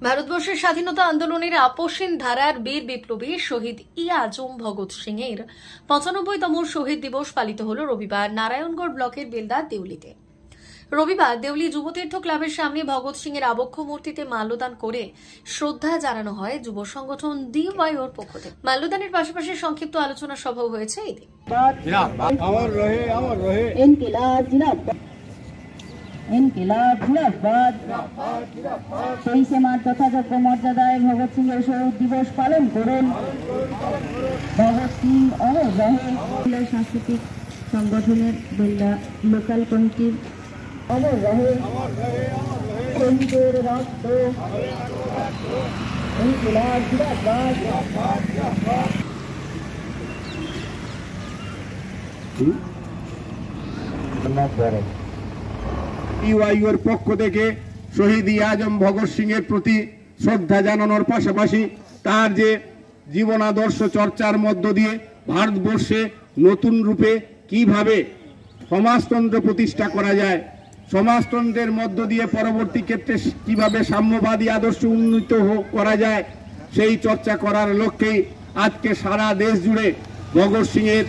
ভারতবর্ষের স্বাধীনতা আন্দোলনের আপসহীন ধারার বীর বিপ্লবী শহীদ আজম ভগৎ সিং এর ৯৫তম শহীদ দিবস পালিত হল রবিবার নারায়ণগড় ব্লকের বেলদা দেউলিতে। রবিবার দেউলি যুবতীর্থ ক্লাবের সামনে ভগৎ সিং এর আবক্ষ মূর্তিতে মাল্যদান করে শ্রদ্ধা জানানো হয় যুব সংগঠন ডিওয়াইওর পক্ষ থেকে। মাল্যদানের পাশাপাশি সংক্ষিপ্ত আলোচনা সভাও হয়েছে এই দিন। ইনকিলাব জিন্দাবাদ। 23শে মার্চ যথাযোগ্য মর্যাদায় ভগৎ সিং এর শহীদ দিবস পালন করুন। ভগৎ সিং অমর রহে। সাংস্কৃতিক সংগঠনের বেলদা লোকাল কমিটির অমর রহে। শহীদের রক্ত ইনকিলাব জিন্দাবাদ। ডিওয়াইওর পক্ষ থেকে শহীদ আজম ভগৎ সিং এর প্রতি শ্রদ্ধা জানানোর পাশাপাশি তার যে জীবনাদর্শ চর্চার মধ্য দিয়ে ভারতবর্ষে নতুন রূপে কিভাবে সমাজতন্ত্র প্রতিষ্ঠা করা যায়, সমাজতন্ত্রের মধ্য দিয়ে পরবর্তী ক্ষেত্রে কিভাবে সাম্যবাদী আদর্শ উন্নীত করা যায়, সেই চর্চা করার লক্ষ্যেই আজকে সারা দেশ জুড়ে ভগৎ সিং এর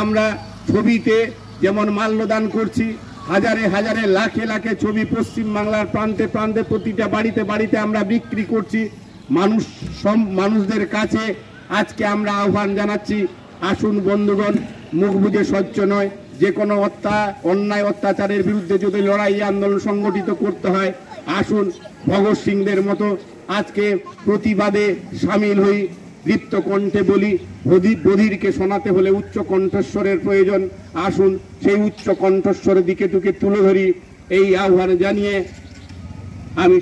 আমরা ছবিতে যেমন মাল্যদান করছি, হাজারে হাজারে লাখে লাখে ছবি পশ্চিম বাংলার প্রান্তে প্রান্তে প্রতিটা বাড়িতে বাড়িতে আমরা বিক্রি করছি। মানুষদের কাছে আজকে আমরা আহ্বান জানাচ্ছি, আসুন বন্ধুগণ, মুখ বুজে সহ্য নয়, যে কোনো অন্যায় অত্যাচারের বিরুদ্ধে যদি লড়াই আন্দোলন সংগঠিত করতে হয়, আসুন ভগৎ সিংদের মতো আজকে প্রতিবাদে সামিল হই। দীপ্ত কণ্ঠে বলি, বধিরকে শোনাতে হলে উচ্চ কণ্ঠস্বরের প্রয়োজন। আসুন সেই উচ্চ কণ্ঠস্বরের দিকে তুলে ধরি, এই আহ্বান জানিয়ে আমি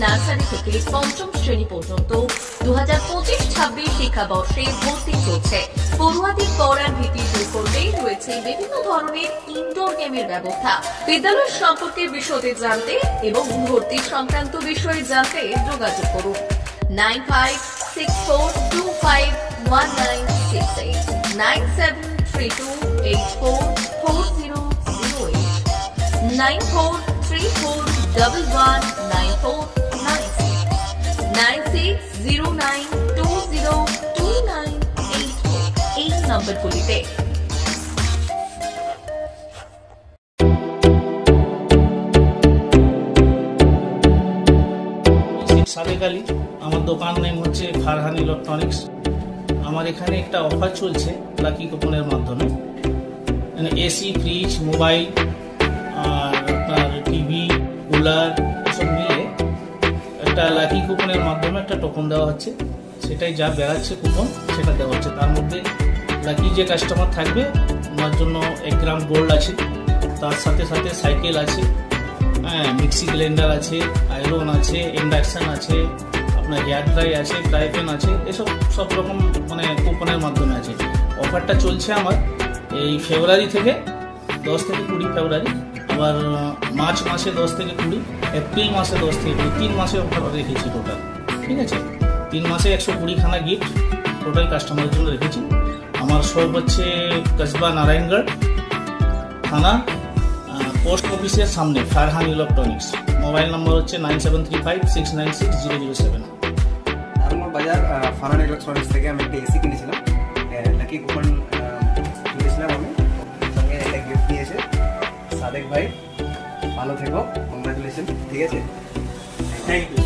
নার্সারি থেকে পঞ্চম শ্রেণী পর্যন্ত 2025-26 শিক্ষাবর্ষে ভর্তি চলছে। পড়ুয়াদের পড়ার ভীতি দূর করতেই রয়েছে বিভিন্ন ধরনের ইনডোর গেমের ব্যবস্থা। বিদ্যালয় সম্পর্কে বিশদে জানতে এবং ভর্তি সংক্রান্ত বিষয়ে জানতে যোগাযোগ করুন 9564251968 9732844008 9434119496 9609202984 এই নম্বরগুলিতে। সাদেক আলী, আমার দোকান নেম হচ্ছে ফারহান ইলেকট্রনিক্স। আমার এখানে একটা অফার চলছে লাকি কুপনের মাধ্যমে। এসি, ফ্রিজ, মোবাইল আর আপনার টিভি, কুলার সব মিলে একটা লাকি কুপনের মাধ্যমে একটা টোকন দেওয়া হচ্ছে। সেটাই যা বেড়াচ্ছে কুপন সেটা দেওয়া হচ্ছে। তার মধ্যে লাকি যে কাস্টমার থাকবে ওনার জন্য 1 গ্রাম গোল্ড আছে, তার সাথে সাথে সাইকেল আছে, মিক্সি ব্লেন্ডার আছে, আয়রন আছে, ইন্ডাকশান আছে, আপনার হেয়ার ড্রাই আছে, ফ্রাই প্যান আছে, এসব সব রকম কুপনের মাধ্যমে আছে। অফারটা চলছে আমার এই ফেব্রুয়ারি থেকে 10 থেকে 20 ফেব্রুয়ারি, আবার মার্চ মাসে 10 থেকে 20, এপ্রিল মাসে 10 থেকে 20, 3 মাসে অফার রেখেছি টোটাল। ঠিক আছে, 3 মাসে 120 খানা গিফট টোটাল কাস্টমারের জন্য রেখেছি। আমার শপ হচ্ছে কসবা নারায়ণগড় থানা, পোস্ট অফিসের সামনে, ফারহান ইলেকট্রনিক্স। মোবাইল নম্বর হচ্ছে 9735696007। নারায়ণগড় বাজার ফারহান ইলেকট্রনিক্স থেকে আমি একটা এসি কিনেছিলাম, লাকি কুপন তুলেছিলাম আমি, সঙ্গে একটা গিফট দিয়েছে সাদেক ভাই। ভালো থেকো, কংগ্রাচুলেশন। ঠিক আছে, থ্যাংক ইউ।